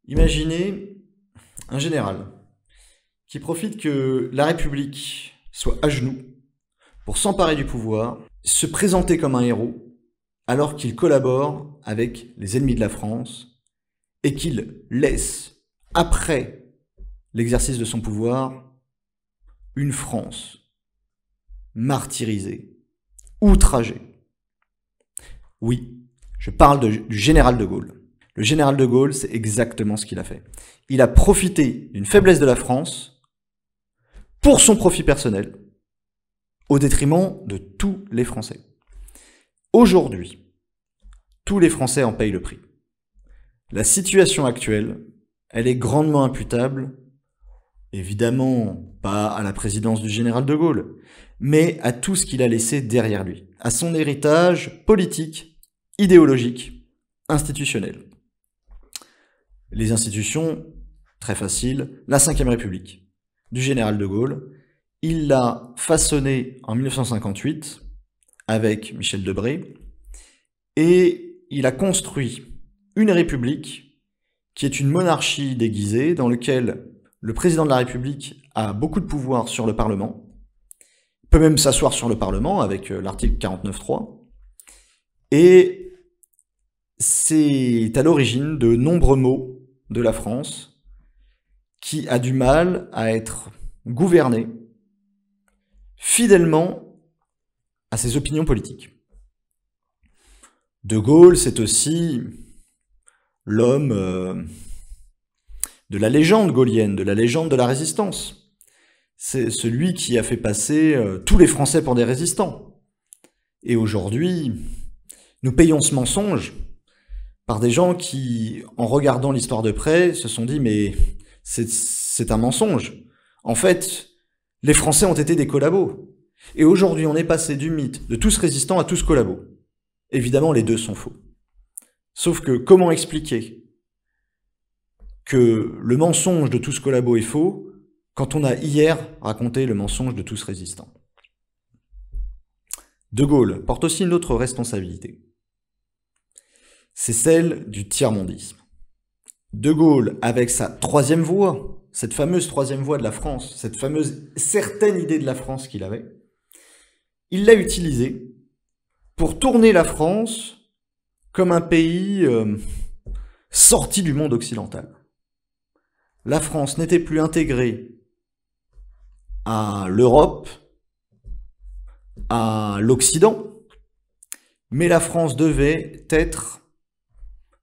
Imaginez un général qui profite que la République soit à genoux pour s'emparer du pouvoir, se présenter comme un héros, alors qu'il collabore avec les ennemis de la France et qu'il laisse, après l'exercice de son pouvoir, une France martyrisée, outragée. Oui, je parle du général de Gaulle. Le général de Gaulle, c'est exactement ce qu'il a fait. Il a profité d'une faiblesse de la France pour son profit personnel, au détriment de tous les Français. Aujourd'hui, tous les Français en payent le prix. La situation actuelle, elle est grandement imputable, évidemment pas à la présidence du général de Gaulle, mais à tout ce qu'il a laissé derrière lui, à son héritage politique, idéologique, institutionnel. Les institutions, très faciles, la Ve République du général de Gaulle, il l'a façonnée en 1958 avec Michel Debré, et il a construit une république qui est une monarchie déguisée dans laquelle le président de la République a beaucoup de pouvoir sur le Parlement, peut même s'asseoir sur le Parlement avec l'article 49.3, et c'est à l'origine de nombreux maux de la France qui a du mal à être gouvernée fidèlement à ses opinions politiques. De Gaulle, c'est aussi l'homme de la légende gaulienne, de la légende de la résistance. C'est celui qui a fait passer tous les Français pour des résistants. Et aujourd'hui, nous payons ce mensonge par des gens qui, en regardant l'histoire de près, se sont dit « mais c'est un mensonge ». En fait, les Français ont été des collabos. Et aujourd'hui, on est passé du mythe de tous résistants à tous collabos. Évidemment, les deux sont faux. Sauf que, comment expliquer que le mensonge de tous collabos est faux quand on a hier raconté le mensonge de tous résistants? De Gaulle porte aussi une autre responsabilité. C'est celle du tiers-mondisme. De Gaulle, avec sa troisième voie, cette fameuse troisième voie de la France, cette fameuse certaine idée de la France qu'il avait, il l'a utilisée pour tourner la France comme un pays sorti du monde occidental. La France n'était plus intégrée à l'Europe, à l'Occident, mais la France devait être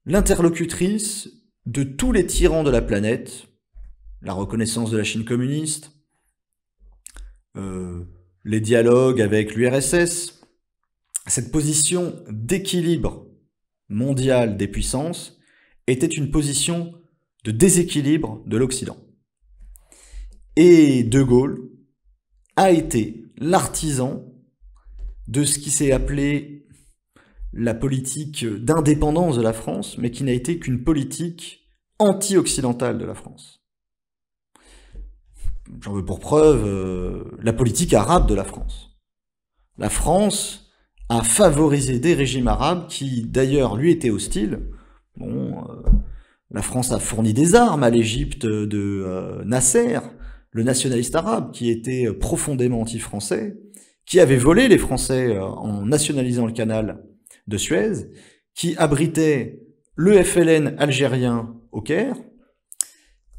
l'interlocutrice de tous les tyrans de la planète, la reconnaissance de la Chine communiste, les dialogues avec l'URSS, cette position d'équilibre mondial des puissances était une position de déséquilibre de l'Occident. Et De Gaulle a été l'artisan de ce qui s'est appelé la politique d'indépendance de la France, mais qui n'a été qu'une politique anti-occidentale de la France. J'en veux pour preuve la politique arabe de la France. La France a favorisé des régimes arabes qui, d'ailleurs, lui étaient hostiles. La France a fourni des armes à l'Égypte de Nasser, le nationaliste arabe, qui était profondément anti-français, qui avait volé les Français en nationalisant le canal de Suez, qui abritait le FLN algérien au Caire.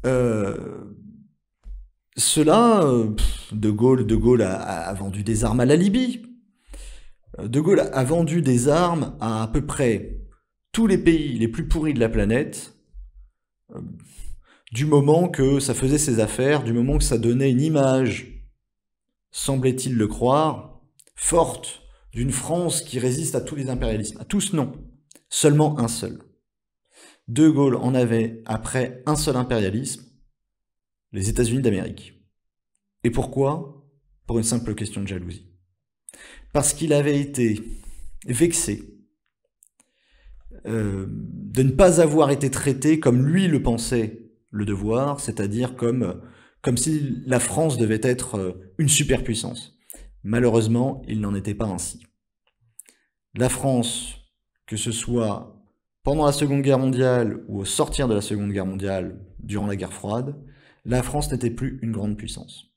De Gaulle a vendu des armes à la Libye. De Gaulle a vendu des armes à peu près tous les pays les plus pourris de la planète, du moment que ça faisait ses affaires, du moment que ça donnait une image, semblait-il le croire, forte d'une France qui résiste à tous les impérialismes. À tous, non. Seulement un seul. De Gaulle en avait, après un seul impérialisme, les États-Unis d'Amérique. Et pourquoi? Pour une simple question de jalousie. Parce qu'il avait été vexé de ne pas avoir été traité comme lui le pensait le devoir, c'est-à-dire comme si la France devait être une superpuissance. Malheureusement, il n'en était pas ainsi. La France, que ce soit pendant la Seconde Guerre mondiale ou au sortir de la Seconde Guerre mondiale, durant la guerre froide, la France n'était plus une grande puissance.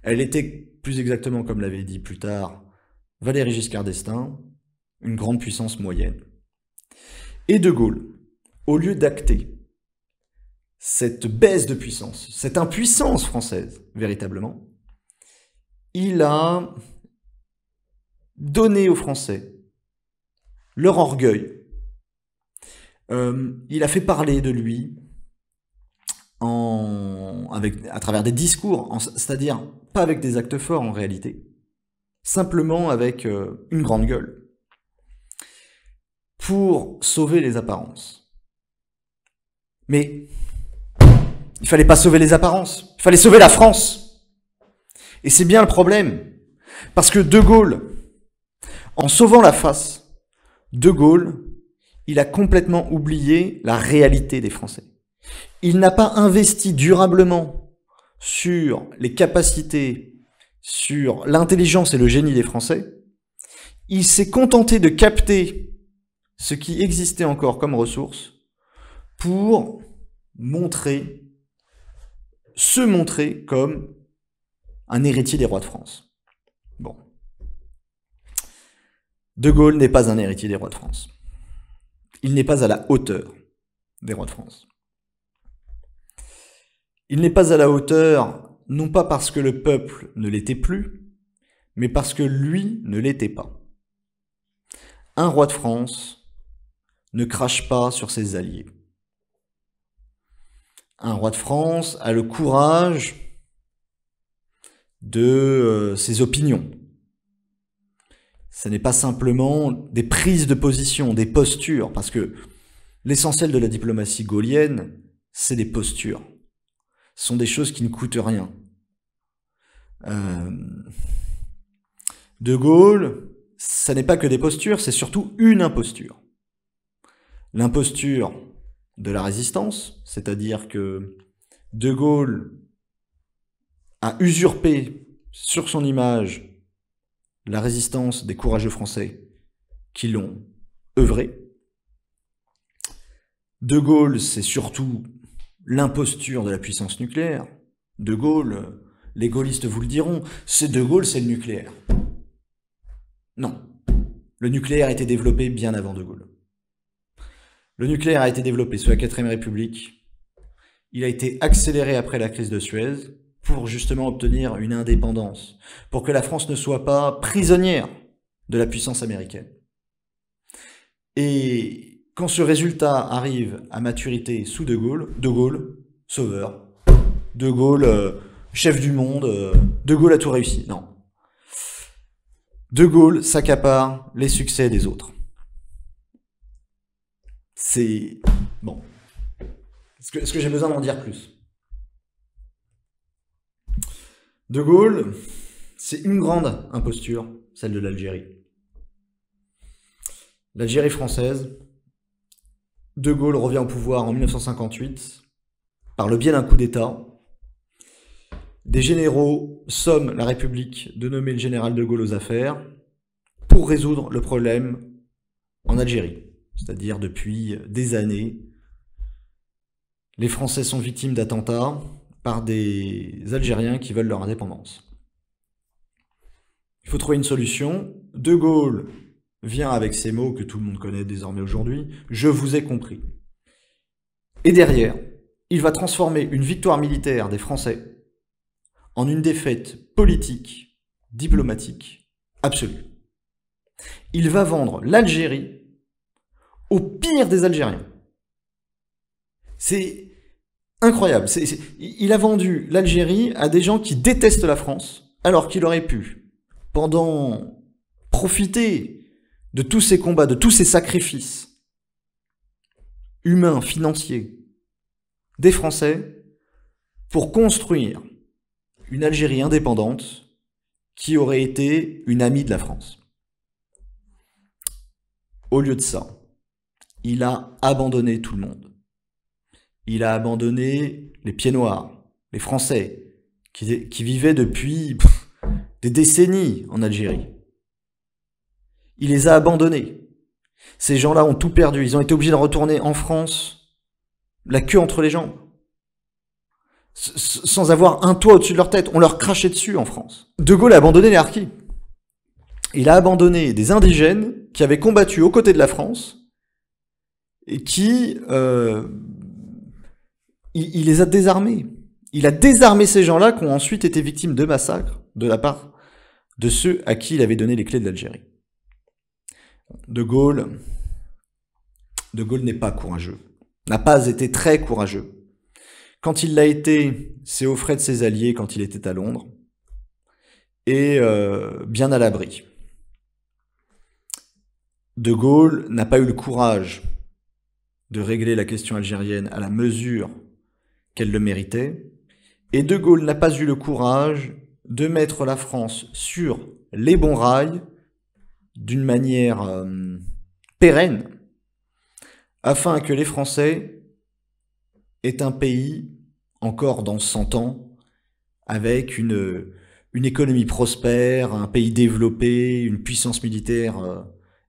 Elle était, plus exactement comme l'avait dit plus tard Valéry Giscard d'Estaing, une grande puissance moyenne. Et De Gaulle, au lieu d'acter cette baisse de puissance, cette impuissance française, véritablement, il a donné aux Français leur orgueil. Il a fait parler de lui à travers des discours, c'est-à-dire pas avec des actes forts en réalité, simplement avec une grande gueule, pour sauver les apparences. Mais il fallait pas sauver les apparences, il fallait sauver la France. Et c'est bien le problème, parce que De Gaulle, en sauvant la face, De Gaulle, il a complètement oublié la réalité des Français. Il n'a pas investi durablement sur les capacités, sur l'intelligence et le génie des Français. Il s'est contenté de capter ce qui existait encore comme ressources pour se montrer comme un héritier des rois de France. Bon. De Gaulle n'est pas un héritier des rois de France. Il n'est pas à la hauteur des rois de France. Il n'est pas à la hauteur, non pas parce que le peuple ne l'était plus, mais parce que lui ne l'était pas. Un roi de France ne crache pas sur ses alliés. Un roi de France a le courage de ses opinions. Ce n'est pas simplement des prises de position, des postures, parce que l'essentiel de la diplomatie gaullienne, c'est des postures. Ce sont des choses qui ne coûtent rien. De Gaulle, ça n'est pas que des postures, c'est surtout une imposture. L'imposture de la résistance, c'est-à-dire que De Gaulle a usurpé sur son image la résistance des courageux Français qui l'ont œuvré. De Gaulle, c'est surtout l'imposture de la puissance nucléaire. De Gaulle, les gaullistes vous le diront, De Gaulle, c'est le nucléaire. Non. Le nucléaire a été développé bien avant De Gaulle. Le nucléaire a été développé sous la 4ème République. Il a été accéléré après la crise de Suez pour justement obtenir une indépendance, pour que la France ne soit pas prisonnière de la puissance américaine. Et quand ce résultat arrive à maturité sous De Gaulle, sauveur, De Gaulle, chef du monde, De Gaulle a tout réussi. Non. De Gaulle s'accapare les succès des autres. C'est... Bon. Est-ce que j'ai besoin d'en dire plus? De Gaulle, c'est une grande imposture, celle de l'Algérie. L'Algérie française, De Gaulle revient au pouvoir en 1958 par le biais d'un coup d'État. Des généraux somment la République de nommer le général de Gaulle aux affaires pour résoudre le problème en Algérie. C'est-à-dire depuis des années, les Français sont victimes d'attentats par des Algériens qui veulent leur indépendance. Il faut trouver une solution. De Gaulle vient avec ces mots que tout le monde connaît désormais aujourd'hui, « Je vous ai compris ». Et derrière, il va transformer une victoire militaire des Français en une défaite politique, diplomatique, absolue. Il va vendre l'Algérie au pire des Algériens. C'est incroyable. Il a vendu l'Algérie à des gens qui détestent la France, alors qu'il aurait pu, profiter de tous ces combats, de tous ces sacrifices humains, financiers, des Français, pour construire une Algérie indépendante qui aurait été une amie de la France. Au lieu de ça, il a abandonné tout le monde. Il a abandonné les pieds noirs, les Français, qui vivaient depuis des décennies en Algérie. Il les a abandonnés. Ces gens-là ont tout perdu. Ils ont été obligés de retourner en France, la queue entre les jambes, sans avoir un toit au-dessus de leur tête. On leur crachait dessus en France. De Gaulle a abandonné les harkis. Il a abandonné des indigènes qui avaient combattu aux côtés de la France et qui... il les a désarmés. Il a désarmé ces gens-là qui ont ensuite été victimes de massacres de la part de ceux à qui il avait donné les clés de l'Algérie. De Gaulle n'est pas courageux, n'a pas été très courageux. Quand il l'a été, c'est aux frais de ses alliés quand il était à Londres, et bien à l'abri. De Gaulle n'a pas eu le courage de régler la question algérienne à la mesure qu'elle le méritait, et De Gaulle n'a pas eu le courage de mettre la France sur les bons rails d'une manière pérenne, afin que les Français aient un pays, encore dans 100 ans, avec une économie prospère, un pays développé, une puissance militaire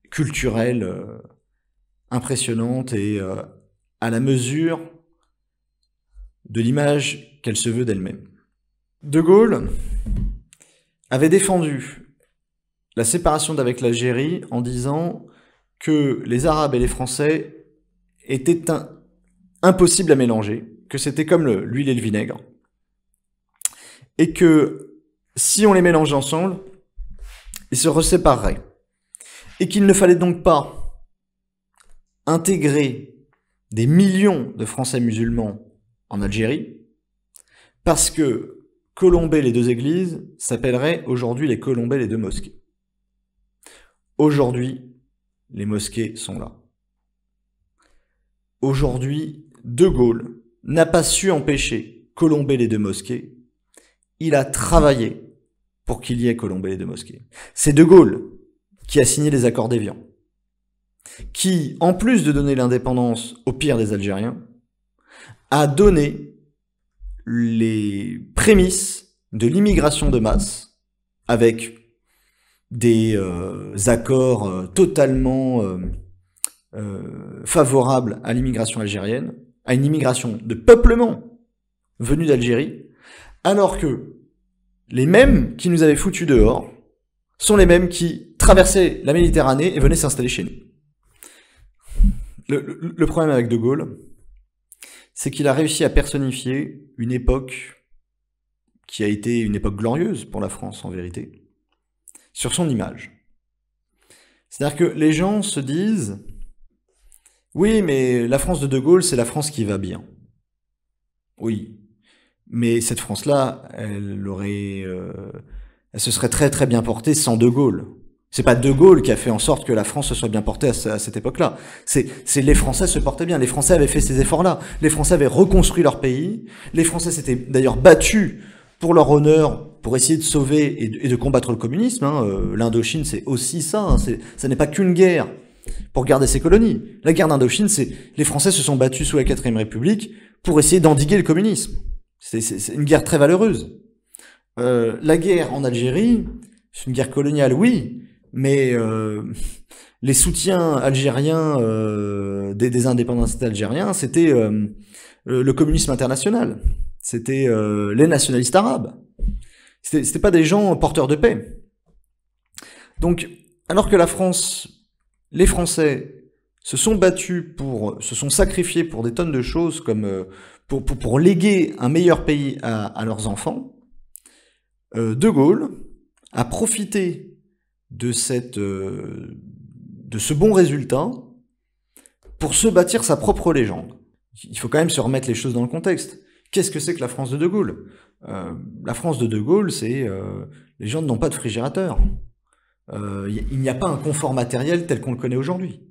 culturelle impressionnante et à la mesure de l'image qu'elle se veut d'elle-même. De Gaulle avait défendu la séparation d'avec l'Algérie en disant que les Arabes et les Français étaient impossibles à mélanger, que c'était comme l'huile et le vinaigre, et que si on les mélangeait ensemble, ils se resépareraient, et qu'il ne fallait donc pas intégrer des millions de Français musulmans en Algérie, parce que colomber les deux églises s'appellerait aujourd'hui les colomber les deux mosquées. Aujourd'hui, les mosquées sont là. Aujourd'hui, De Gaulle n'a pas su empêcher colomber les deux mosquées. Il a travaillé pour qu'il y ait colombé les deux mosquées. C'est De Gaulle qui a signé les accords d'Évian, qui, en plus de donner l'indépendance au pire des Algériens, a donné les prémices de l'immigration de masse avec des accords totalement favorables à l'immigration algérienne, à une immigration de peuplement venue d'Algérie, alors que les mêmes qui nous avaient foutus dehors sont les mêmes qui traversaient la Méditerranée et venaient s'installer chez nous. Le problème avec De Gaulle, c'est qu'il a réussi à personnifier une époque qui a été une époque glorieuse pour la France, en vérité, sur son image. C'est-à-dire que les gens se disent « Oui, mais la France de Gaulle, c'est la France qui va bien. » Oui, mais cette France-là, elle se serait très très bien portée sans De Gaulle. C'est pas De Gaulle qui a fait en sorte que la France se soit bien portée à cette époque-là. C'est les Français se portaient bien. Les Français avaient fait ces efforts-là. Les Français avaient reconstruit leur pays. Les Français s'étaient d'ailleurs battus pour leur honneur, pour essayer de sauver et de combattre le communisme. L'Indochine, c'est aussi ça. Ça n'est pas qu'une guerre pour garder ses colonies. La guerre d'Indochine, c'est les Français se sont battus sous la 4ème République pour essayer d'endiguer le communisme. C'est une guerre très valeureuse. La guerre en Algérie, c'est une guerre coloniale, oui, mais les soutiens algériens des indépendantistes algériens, c'était le communisme international, c'était les nationalistes arabes. C'était pas des gens porteurs de paix. Donc, alors que la France, les Français se sont battus se sont sacrifiés pour des tonnes de choses comme pour léguer un meilleur pays à leurs enfants, De Gaulle a profité de ce bon résultat pour se bâtir sa propre légende. Il faut quand même se remettre les choses dans le contexte. Qu'est-ce que c'est que la France de De Gaulle ? La France de De Gaulle, c'est les gens n'ont pas de frigérateur. Il n'y a pas un confort matériel tel qu'on le connaît aujourd'hui.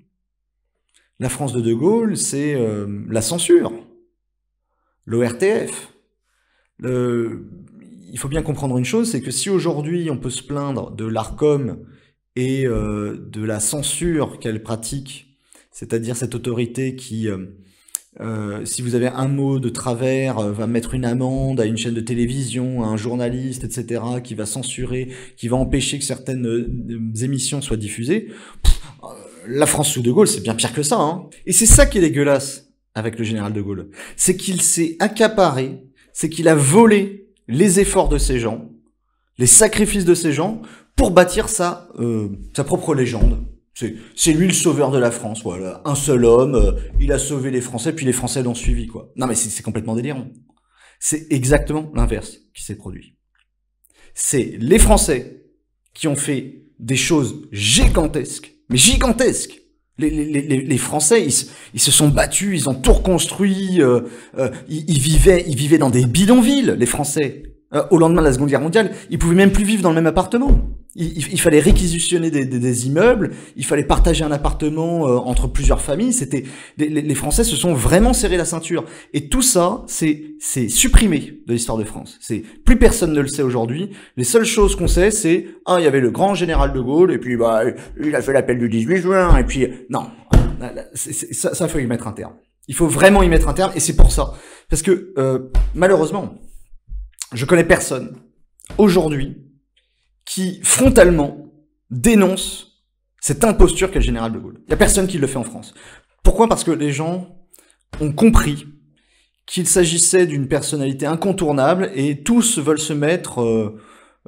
La France de Gaulle, c'est la censure, l'ORTF. Il faut bien comprendre une chose, c'est que si aujourd'hui on peut se plaindre de l'Arcom et de la censure qu'elle pratique, c'est-à-dire cette autorité qui, si vous avez un mot de travers, va mettre une amende à une chaîne de télévision, à un journaliste, etc., qui va censurer, qui va empêcher que certaines émissions soient diffusées, la France sous De Gaulle, c'est bien pire que ça, hein. Et c'est ça qui est dégueulasse avec le général de Gaulle. C'est qu'il s'est accaparé, c'est qu'il a volé les efforts de ces gens, les sacrifices de ces gens, pour bâtir sa propre légende. C'est lui le sauveur de la France, voilà. Un seul homme, il a sauvé les Français, puis les Français l'ont suivi, quoi. Non mais c'est complètement délirant. C'est exactement l'inverse qui s'est produit. C'est les Français qui ont fait des choses gigantesques, mais gigantesques. Les Français, ils se sont battus, ils ont tout reconstruit, ils vivaient dans des bidonvilles, les Français. Au lendemain de la Seconde Guerre mondiale, ils pouvaient même plus vivre dans le même appartement. Il fallait réquisitionner des immeubles, il fallait partager un appartement entre plusieurs familles. C'était les Français se sont vraiment serré la ceinture. Et tout ça, c'est supprimé de l'histoire de France. Plus personne ne le sait aujourd'hui. Les seules choses qu'on sait, c'est il y avait le grand général de Gaulle et puis il a fait l'appel du 18 juin et puis non, ça faut y mettre un terme. Il faut vraiment y mettre un terme et c'est pour ça parce que malheureusement, je connais personne aujourd'hui qui frontalement dénonce cette imposture qu'est le général de Gaulle. Il y a personne qui le fait en France. Pourquoi ? Parce que les gens ont compris qu'il s'agissait d'une personnalité incontournable et tous veulent se mettre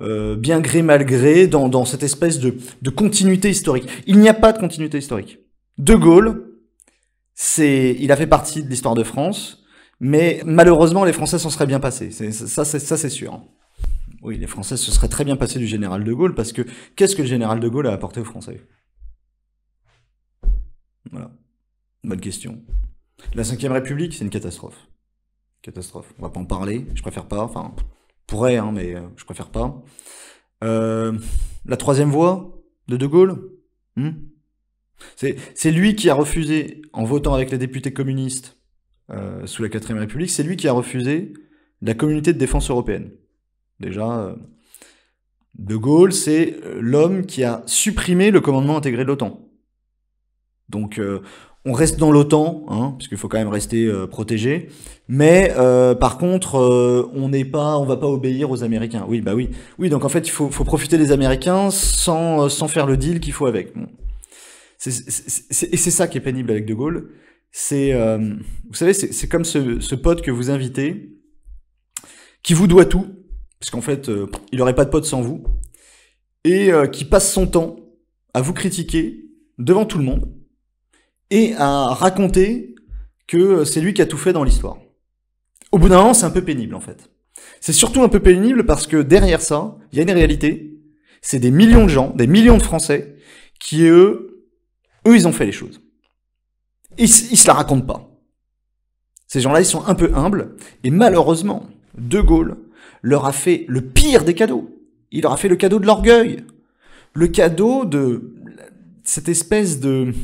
bien gré mal gré dans cette espèce de continuité historique. Il n'y a pas de continuité historique. De Gaulle, il a fait partie de l'histoire de France, mais malheureusement les Français s'en seraient bien passés. Ça c'est sûr. Oui, les Français se seraient très bien passés du général de Gaulle, parce que qu'est-ce que le général de Gaulle a apporté aux Français ? Voilà. Bonne question. La Ve République, c'est une catastrophe. Catastrophe. On va pas en parler, je préfère pas. Enfin, pourrais, hein, mais je préfère pas. La troisième voie de Gaulle, c'est lui qui a refusé, en votant avec les députés communistes sous la Quatrième République, c'est lui qui a refusé la communauté de défense européenne. Déjà, De Gaulle, c'est l'homme qui a supprimé le commandement intégré de l'OTAN. Donc, on reste dans l'OTAN, hein, parce qu'il faut quand même rester protégé. Mais par contre, on va pas obéir aux Américains. Oui, bah oui. Oui, donc en fait, il faut profiter des Américains sans faire le deal qu'il faut avec. Bon. Et c'est ça qui est pénible avec De Gaulle. Vous savez, c'est comme ce pote que vous invitez, qui vous doit tout. Parce qu'en fait, il n'aurait pas de pote sans vous, et qui passe son temps à vous critiquer devant tout le monde, et à raconter que c'est lui qui a tout fait dans l'histoire. Au bout d'un moment, c'est un peu pénible, en fait. C'est surtout un peu pénible parce que derrière ça, il y a une réalité, c'est des millions de gens, des millions de Français, qui, eux, ils ont fait les choses. Ils se la racontent pas. Ces gens-là, ils sont un peu humbles, et malheureusement, De Gaulle leur a fait le pire des cadeaux. Il leur a fait le cadeau de l'orgueil. Le cadeau de cette espèce de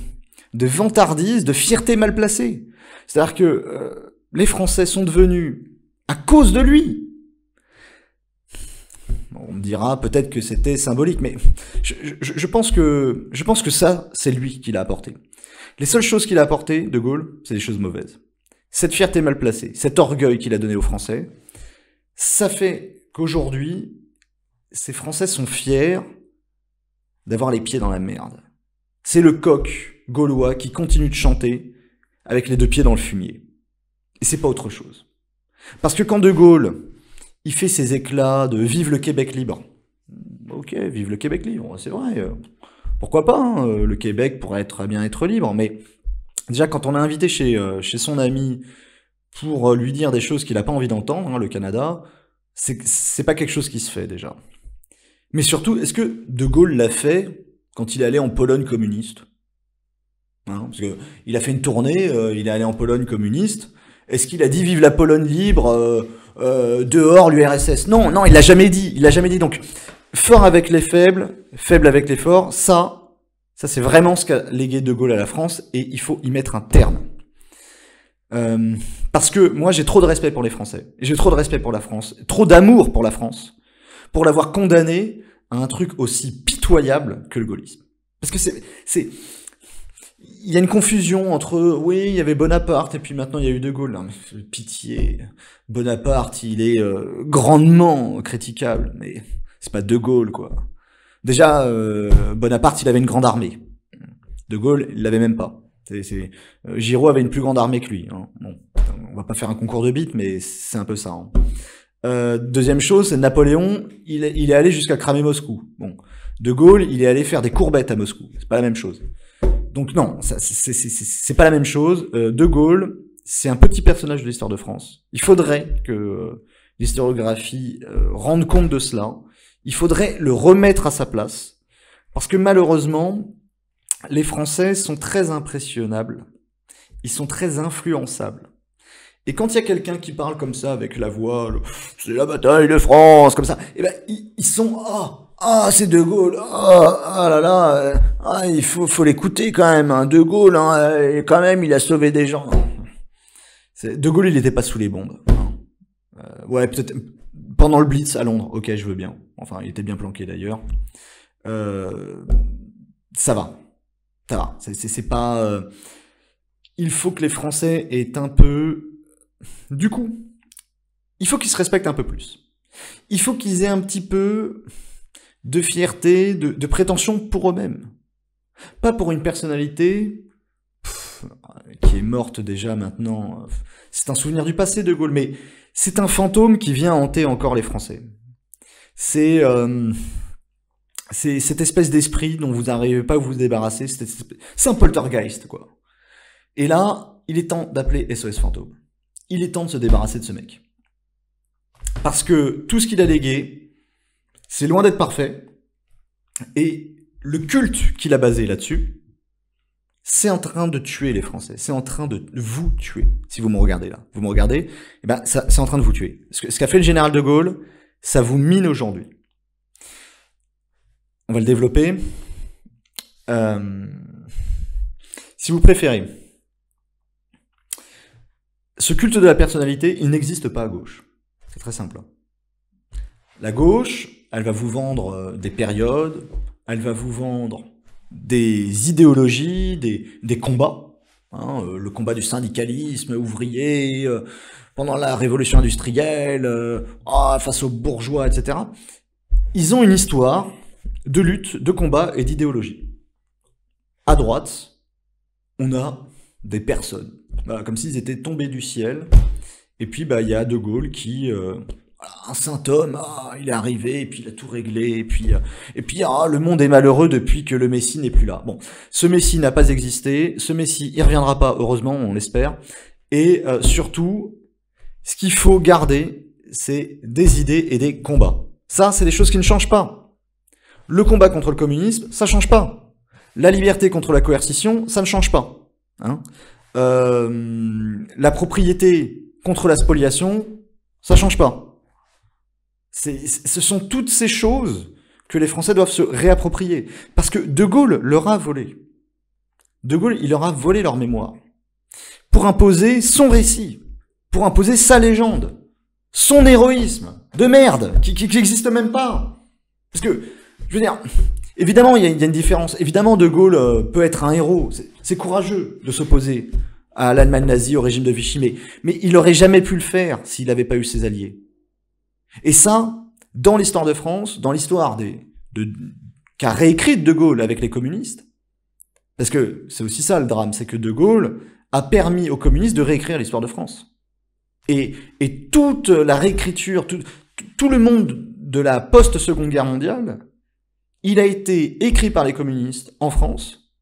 vantardise, de fierté mal placée. C'est-à-dire que les Français sont devenus, à cause de lui, on me dira peut-être que c'était symbolique, mais je pense que ça, c'est lui qui l'a apporté. Les seules choses qu'il a apportées, De Gaulle, c'est des choses mauvaises. Cette fierté mal placée, cet orgueil qu'il a donné aux Français, ça fait qu'aujourd'hui, ces Français sont fiers d'avoir les pieds dans la merde. C'est le coq gaulois qui continue de chanter avec les deux pieds dans le fumier. Et c'est pas autre chose. Parce que quand De Gaulle, il fait ses éclats de « Vive le Québec libre », ok, vive le Québec libre, c'est vrai, pourquoi pas, hein, le Québec pourrait bien être libre, mais déjà quand on l'a invité chez son ami pour lui dire des choses qu'il n'a pas envie d'entendre, hein, le Canada, c'est pas quelque chose qui se fait déjà. Mais surtout, est-ce que De Gaulle l'a fait quand il est allé en Pologne communiste, hein, parce que il a fait une tournée, il est allé en Pologne communiste, est-ce qu'il a dit « Vive la Pologne libre dehors l'URSS » ? Non, il l'a jamais dit, donc fort avec les faibles, faible avec les forts, ça c'est vraiment ce qu'a légué De Gaulle à la France, et il faut y mettre un terme. Parce que moi j'ai trop de respect pour les Français, et j'ai trop de respect pour la France, trop d'amour pour la France, pour l'avoir condamné à un truc aussi pitoyable que le gaullisme. Parce que il y a une confusion entre, oui, il y avait Bonaparte, et puis maintenant il y a eu De Gaulle. Non, mais pitié, Bonaparte, il est grandement critiquable, mais c'est pas De Gaulle, quoi. Déjà, Bonaparte, il avait une grande armée. De Gaulle, il l'avait même pas. Giraud avait une plus grande armée que lui. Hein. Bon, on va pas faire un concours de bites, mais c'est un peu ça. Hein. Deuxième chose, c'est Napoléon, il est allé jusqu'à cramer Moscou. Bon, De Gaulle, il est allé faire des courbettes à Moscou. C'est pas la même chose. Donc non, c'est pas la même chose. De Gaulle, c'est un petit personnage de l'histoire de France. Il faudrait que l'historiographie rende compte de cela. Il faudrait le remettre à sa place. Parce que malheureusement, les Français sont très impressionnables. Ils sont très influençables. Et quand il y a quelqu'un qui parle comme ça, avec la voix, c'est la bataille de France, comme ça, et ben, ils sont, c'est De Gaulle, là là, il faut l'écouter quand même, hein, De Gaulle, hein, et quand même, il a sauvé des gens. De Gaulle, il n'était pas sous les bombes. Hein. Ouais, peut-être pendant le Blitz à Londres, ok, je veux bien. Enfin, il était bien planqué d'ailleurs. Ça va. C'est pas... Il faut que les Français aient un peu... Du coup, il faut qu'ils se respectent un peu plus. Il faut qu'ils aient un petit peu de fierté, de prétention pour eux-mêmes. Pas pour une personnalité qui est morte déjà maintenant. C'est un souvenir du passé, De Gaulle, mais c'est un fantôme qui vient hanter encore les Français. C'est cette espèce d'esprit dont vous n'arrivez pas à vous débarrasser. C'est un poltergeist, quoi. Et là, il est temps d'appeler SOS Fantôme. Il est temps de se débarrasser de ce mec. Parce que tout ce qu'il a légué, c'est loin d'être parfait. Et le culte qu'il a basé là-dessus, c'est en train de tuer les Français. C'est en train de vous tuer. Si vous me regardez là. Vous me regardez, eh ben, c'est en train de vous tuer. Ce qu'a fait le général de Gaulle, ça vous mine aujourd'hui. On va le développer. Si vous préférez, ce culte de la personnalité, il n'existe pas à gauche. C'est très simple. La gauche, elle va vous vendre des périodes, elle va vous vendre des idéologies, des combats. Hein, le combat du syndicalisme ouvrier, pendant la révolution industrielle, face aux bourgeois, etc. Ils ont une histoire de lutte, de combat et d'idéologie. À droite, on a des personnes. Voilà, comme s'ils étaient tombés du ciel. Et puis, il y a De Gaulle qui... un saint homme, il est arrivé, et puis il a tout réglé, et puis le monde est malheureux depuis que le Messie n'est plus là. Bon, ce Messie n'a pas existé, ce Messie, il reviendra pas, heureusement, on l'espère. Et surtout, ce qu'il faut garder, c'est des idées et des combats. Ça, c'est des choses qui ne changent pas. Le combat contre le communisme, ça change pas. La liberté contre la coercition, ça ne change pas. Hein, la propriété contre la spoliation, ça change pas. Ce sont toutes ces choses que les Français doivent se réapproprier. Parce que De Gaulle leur a volé. De Gaulle, il leur a volé leur mémoire. Pour imposer son récit. Pour imposer sa légende. Son héroïsme. De merde. Qui n'existe même pas. Parce que, je veux dire... Évidemment, il y a une différence. Évidemment, De Gaulle peut être un héros. C'est courageux de s'opposer à l'Allemagne nazie, au régime de Vichy, mais il n'aurait jamais pu le faire s'il n'avait pas eu ses alliés. Et ça, dans l'histoire de France, dans l'histoire qu'a réécrite De Gaulle avec les communistes, parce que c'est aussi ça le drame, c'est que De Gaulle a permis aux communistes de réécrire l'histoire de France. Et toute la réécriture, tout le monde de la post-Seconde Guerre mondiale, il a été écrit par les communistes en France,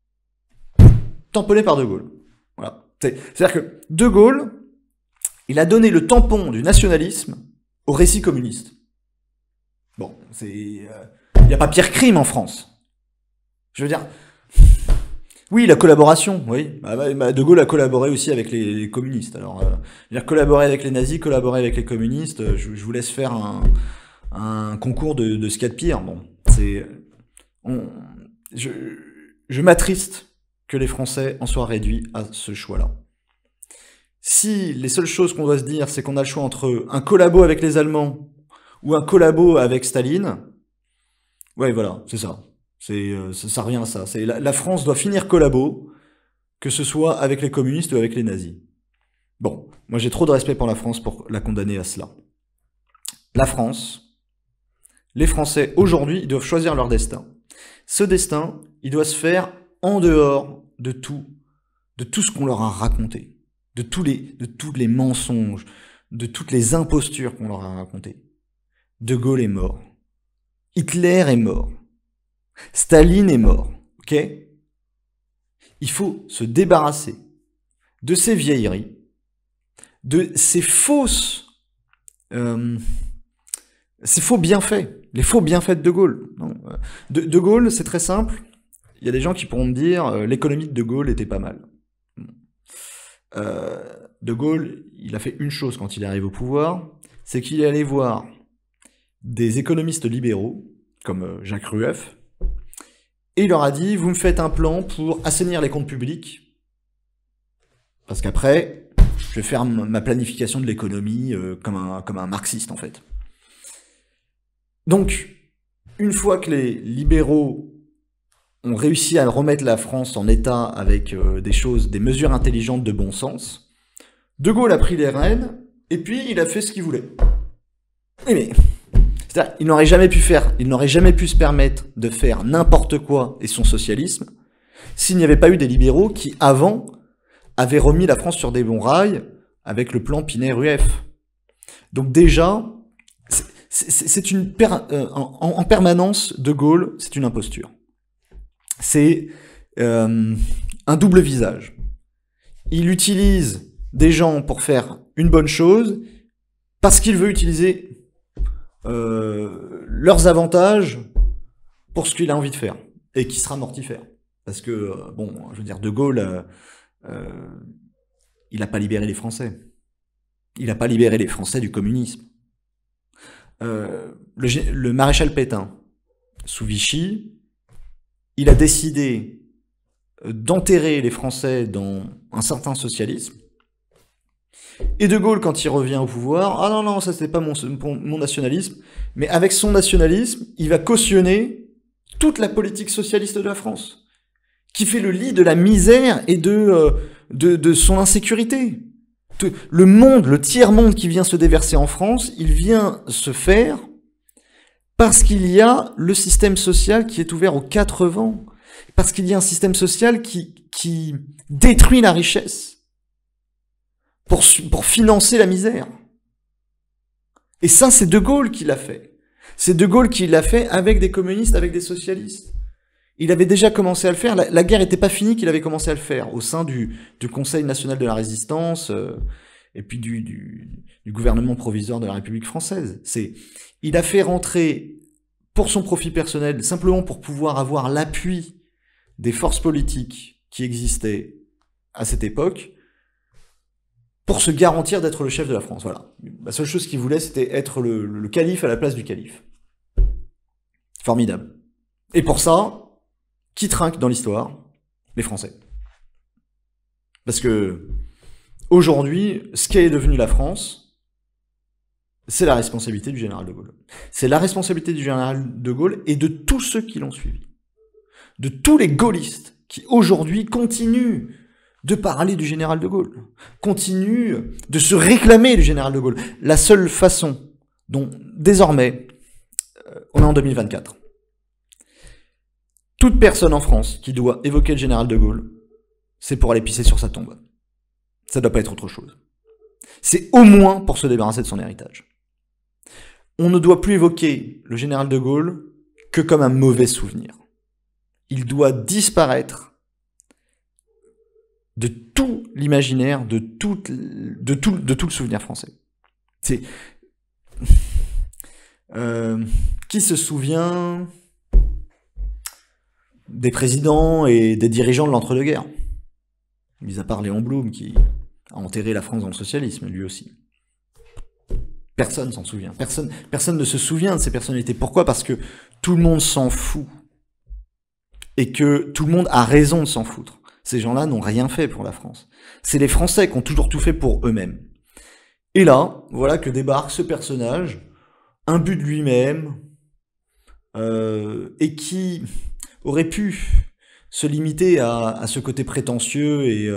tamponné par De Gaulle. Voilà. C'est-à-dire que De Gaulle, il a donné le tampon du nationalisme au récit communiste. Bon, il n'y a pas pire crime en France. Je veux dire, oui, la collaboration, oui. De Gaulle a collaboré aussi avec les communistes. Alors, collaborer avec les nazis, collaborer avec les communistes, je vous laisse faire un concours de ce qu'il y a de pire. Bon, je m'attriste que les Français en soient réduits à ce choix-là. Si les seules choses qu'on doit se dire, c'est qu'on a le choix entre un collabo avec les Allemands ou un collabo avec Staline, ouais, voilà, c'est ça. Ça revient à ça. La France doit finir collabo, que ce soit avec les communistes ou avec les nazis. Bon, moi j'ai trop de respect pour la France pour la condamner à cela. La France, les Français, aujourd'hui, ils doivent choisir leur destin. Ce destin, il doit se faire en dehors de tout ce qu'on leur a raconté, de tous les mensonges, de toutes les impostures qu'on leur a racontées. De Gaulle est mort. Hitler est mort. Staline est mort. Ok ? Il faut se débarrasser de ces vieilleries, de ces faux bienfaits, les faux bienfaits de Gaulle. Non, de Gaulle, c'est très simple. Il y a des gens qui pourront me dire l'économie de De Gaulle était pas mal. De Gaulle, il a fait une chose quand il arrive au pouvoir, c'est qu'il est allé voir des économistes libéraux, comme Jacques Rueff, et il leur a dit, vous me faites un plan pour assainir les comptes publics, parce qu'après, je vais faire ma planification de l'économie comme un marxiste, en fait. Donc, une fois que les libéraux ont réussi à remettre la France en état avec des mesures intelligentes de bon sens, De Gaulle a pris les rênes, et puis il a fait ce qu'il voulait. Oui, mais c'est-à-dire, il n'aurait jamais pu se permettre de faire n'importe quoi et son socialisme s'il n'y avait pas eu des libéraux qui, avant, avaient remis la France sur des bons rails avec le plan Pinet-Rueff. Donc déjà, en permanence, De Gaulle, c'est une imposture. C'est un double visage. Il utilise des gens pour faire une bonne chose parce qu'il veut utiliser leurs avantages pour ce qu'il a envie de faire et qui sera mortifère. Parce que, je veux dire, De Gaulle, il n'a pas libéré les Français. Il n'a pas libéré les Français du communisme. Le maréchal Pétain, sous Vichy, il a décidé d'enterrer les Français dans un certain socialisme. Et De Gaulle, quand il revient au pouvoir, ah non, ça c'est pas mon nationalisme, mais avec son nationalisme, il va cautionner toute la politique socialiste de la France, qui fait le lit de la misère et de son insécurité. Le tiers-monde qui vient se déverser en France, il vient se faire parce qu'il y a le système social qui est ouvert aux quatre vents, parce qu'il y a un système social qui détruit la richesse pour financer la misère. Et ça, c'est De Gaulle qui l'a fait. C'est De Gaulle qui l'a fait avec des communistes, avec des socialistes. Il avait déjà commencé à le faire. La guerre n'était pas finie qu'il avait commencé à le faire au sein du Conseil national de la résistance et puis du gouvernement provisoire de la République française. Il a fait rentrer pour son profit personnel, simplement pour pouvoir avoir l'appui des forces politiques qui existaient à cette époque, pour se garantir d'être le chef de la France. Voilà. La seule chose qu'il voulait, c'était être le calife à la place du calife. Formidable. Et pour ça, qui trinque dans l'histoire? Les Français. Parce que, aujourd'hui, ce qu'est devenue la France, c'est la responsabilité du général de Gaulle. C'est la responsabilité du général de Gaulle et de tous ceux qui l'ont suivi. De tous les gaullistes qui, aujourd'hui, continuent de parler du général de Gaulle, continuent de se réclamer du général de Gaulle. La seule façon dont, désormais, on est en 2024, toute personne en France qui doit évoquer le général de Gaulle, c'est pour aller pisser sur sa tombe. Ça ne doit pas être autre chose. C'est au moins pour se débarrasser de son héritage. On ne doit plus évoquer le général de Gaulle que comme un mauvais souvenir. Il doit disparaître de tout l'imaginaire, de tout le souvenir français. C'est qui se souvient des présidents et des dirigeants de l'entre-deux-guerres, mis à part Léon Blum qui a enterré la France dans le socialisme, lui aussi. Personne s'en souvient. Personne ne se souvient de ces personnalités. Pourquoi? Parce que tout le monde s'en fout. Et que tout le monde a raison de s'en foutre. Ces gens-là n'ont rien fait pour la France. C'est les Français qui ont toujours tout fait pour eux-mêmes. Et là, voilà que débarque ce personnage, imbu de lui-même, et qui aurait pu se limiter à ce côté prétentieux et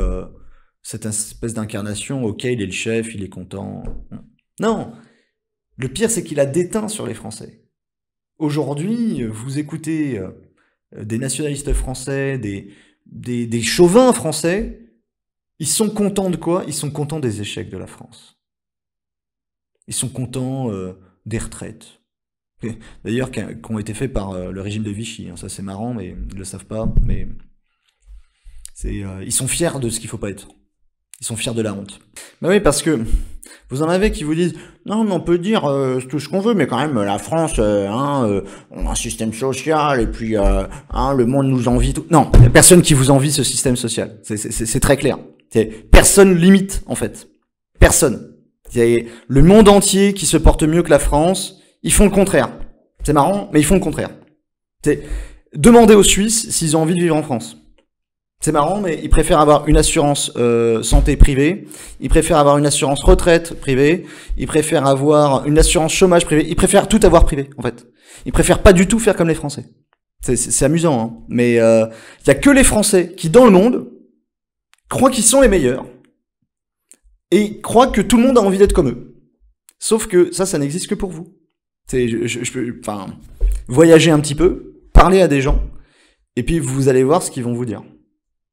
cette espèce d'incarnation, ok, il est le chef, il est content. Non, le pire c'est qu'il a déteint sur les Français. Aujourd'hui, vous écoutez des nationalistes français, des chauvins français, ils sont contents de quoi? Ils sont contents des échecs de la France. Ils sont contents des retraites. D'ailleurs, qui ont été faits par le régime de Vichy. Hein. Ça, c'est marrant, mais ils le savent pas. Mais ils sont fiers de ce qu'il faut pas être. Ils sont fiers de la honte. Bah oui, parce que vous en avez qui vous disent non, mais on peut dire tout ce qu'on veut, mais quand même la France, on a un système social et puis le monde nous envie. Tout. Non, il y a personne qui vous envie ce système social. C'est très clair. Personne limite en fait. Personne. Le monde entier qui se porte mieux que la France, ils font le contraire. C'est marrant, mais ils font le contraire. Demandez aux Suisses s'ils ont envie de vivre en France. C'est marrant, mais ils préfèrent avoir une assurance santé privée, ils préfèrent avoir une assurance retraite privée, ils préfèrent avoir une assurance chômage privée, ils préfèrent tout avoir privé, en fait. Ils préfèrent pas du tout faire comme les Français. C'est amusant, hein. Mais il y a que les Français qui, dans le monde, croient qu'ils sont les meilleurs et croient que tout le monde a envie d'être comme eux. Sauf que ça n'existe que pour vous. Je peux, voyager un petit peu, parler à des gens, et puis vous allez voir ce qu'ils vont vous dire.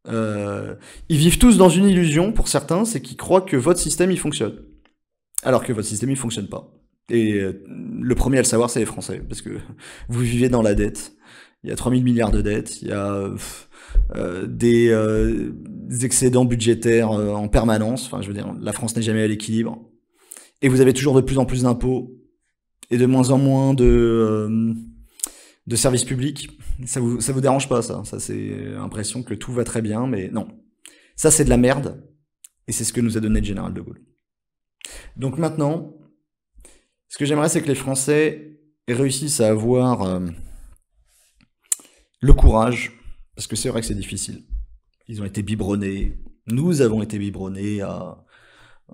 Ils vivent tous dans une illusion, pour certains, c'est qu'ils croient que votre système il fonctionne. Alors que votre système il fonctionne pas. Et le premier à le savoir, c'est les Français, parce que vous vivez dans la dette. Il y a 3000 milliards de dettes, il y a des excédents budgétaires en permanence. Enfin, je veux dire, la France n'est jamais à l'équilibre. Et vous avez toujours de plus en plus d'impôts et de moins en moins de services publics. Ça vous dérange pas, ça. Ça, c'est l'impression que tout va très bien, mais non. Ça, c'est de la merde. Et c'est ce que nous a donné le général de Gaulle. Donc maintenant, ce que j'aimerais, c'est que les Français réussissent à avoir le courage, parce que c'est vrai que c'est difficile. Ils ont été biberonnés. Nous avons été biberonnés à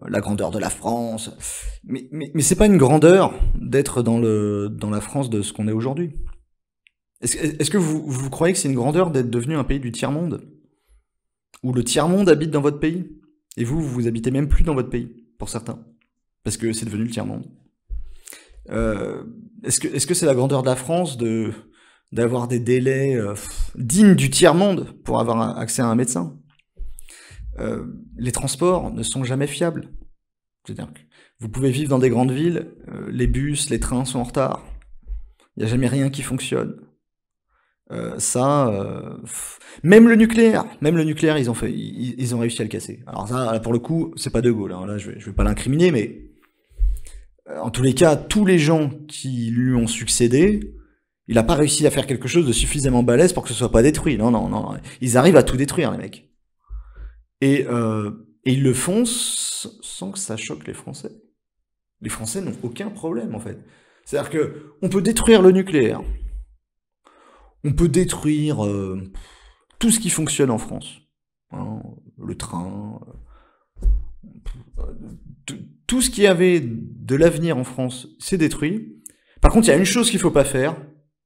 la grandeur de la France. Mais c'est pas une grandeur d'être dans la France de ce qu'on est aujourd'hui. Est-ce que vous croyez que c'est une grandeur d'être devenu un pays du tiers-monde? Où le tiers-monde habite dans votre pays? Et vous habitez même plus dans votre pays, pour certains. Parce que c'est devenu le tiers-monde. Est-ce que c'est la grandeur de la France d'avoir des délais dignes du tiers-monde pour avoir accès à un médecin? Les transports ne sont jamais fiables. C'est-à-dire que vous pouvez vivre dans des grandes villes, les bus, les trains sont en retard. Il n'y a jamais rien qui fonctionne. Même le nucléaire, ils ont réussi à le casser. Alors ça, pour le coup, c'est pas De Gaulle. Hein. Là, je vais pas l'incriminer, mais en tous les cas, tous les gens qui lui ont succédé, il a pas réussi à faire quelque chose de suffisamment balèze pour que ce soit pas détruit. Non. Ils arrivent à tout détruire, les mecs. Et ils le font sans que ça choque les Français. Les Français n'ont aucun problème, en fait. C'est-à-dire que on peut détruire le nucléaire. On peut détruire tout ce qui fonctionne en France. Hein, le train, tout ce qui avait de l'avenir en France, c'est détruit. Par contre, il y a une chose qu'il faut pas faire,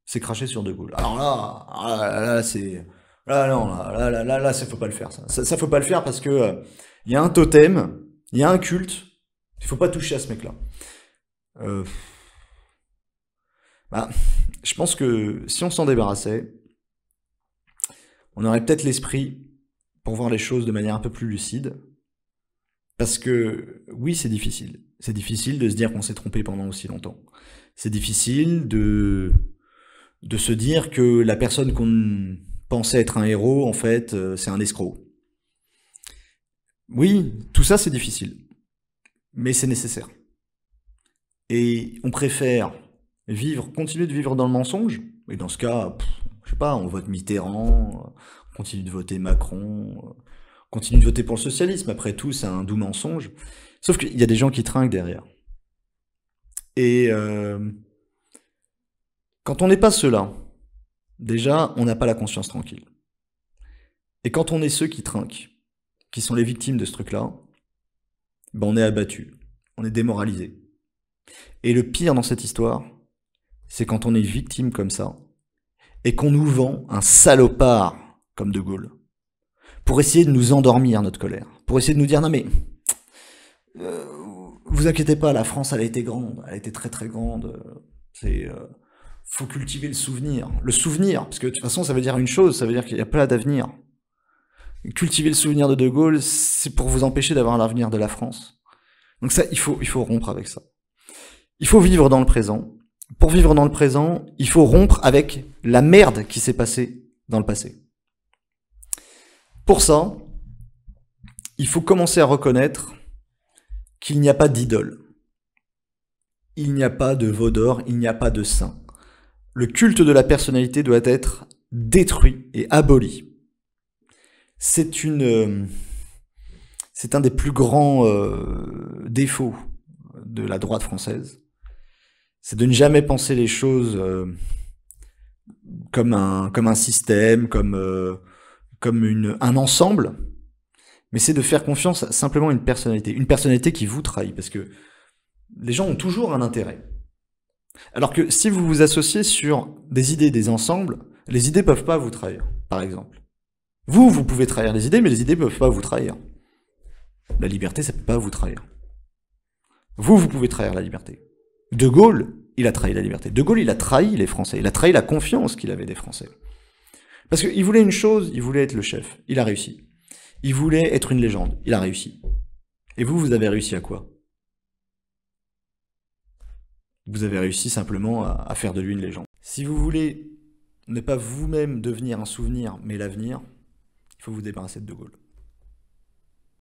c'est cracher sur De Gaulle. Alors là, c'est... Là, ça faut pas le faire, ça. Ça faut pas le faire parce que il y a un totem, il y a un culte, il faut pas toucher à ce mec-là. Je pense que si on s'en débarrassait, on aurait peut-être l'esprit pour voir les choses de manière un peu plus lucide. Parce que, oui, c'est difficile. C'est difficile de se dire qu'on s'est trompé pendant aussi longtemps. C'est difficile de se dire que la personne qu'on pensait être un héros, en fait, c'est un escroc. Oui, tout ça, c'est difficile. Mais c'est nécessaire. Et on préfère continuer de vivre dans le mensonge, et dans ce cas, je sais pas, on vote Mitterrand, on continue de voter Macron, on continue de voter pour le socialisme, après tout, c'est un doux mensonge. Sauf qu'il y a des gens qui trinquent derrière. Et quand on n'est pas ceux-là, déjà, on n'a pas la conscience tranquille. Et quand on est ceux qui trinquent, qui sont les victimes de ce truc-là, ben on est abattu, on est démoralisé. Et le pire dans cette histoire, c'est quand on est victime comme ça, et qu'on nous vend un salopard comme De Gaulle, pour essayer de nous endormir notre colère, pour essayer de nous dire, non mais, vous inquiétez pas, la France, elle a été grande, elle a été très très grande, faut cultiver le souvenir, parce que de toute façon, ça veut dire une chose, ça veut dire qu'il n'y a pas d'avenir. Cultiver le souvenir de De Gaulle, c'est pour vous empêcher d'avoir l'avenir de la France. Donc ça, il faut rompre avec ça. Il faut vivre dans le présent. Pour vivre dans le présent, il faut rompre avec la merde qui s'est passée dans le passé. Pour ça, il faut commencer à reconnaître qu'il n'y a pas d'idole. Il n'y a pas de veau d'or, il n'y a pas de saint. Le culte de la personnalité doit être détruit et aboli. C'est un des plus grands défauts de la droite française. C'est de ne jamais penser les choses comme un système, comme un ensemble, mais c'est de faire confiance simplement à une personnalité qui vous trahit, parce que les gens ont toujours un intérêt. Alors que si vous vous associez sur des idées, des ensembles, les idées peuvent pas vous trahir, par exemple. Vous pouvez trahir les idées, mais les idées peuvent pas vous trahir. La liberté, ça peut pas vous trahir. Vous pouvez trahir la liberté. De Gaulle, il a trahi la liberté. De Gaulle, il a trahi les Français. Il a trahi la confiance qu'il avait des Français. Parce qu'il voulait une chose, il voulait être le chef. Il a réussi. Il voulait être une légende. Il a réussi. Et vous avez réussi à quoi? Vous avez réussi simplement à faire de lui une légende. Si vous voulez ne pas vous-même devenir un souvenir, mais l'avenir, il faut vous débarrasser de Gaulle.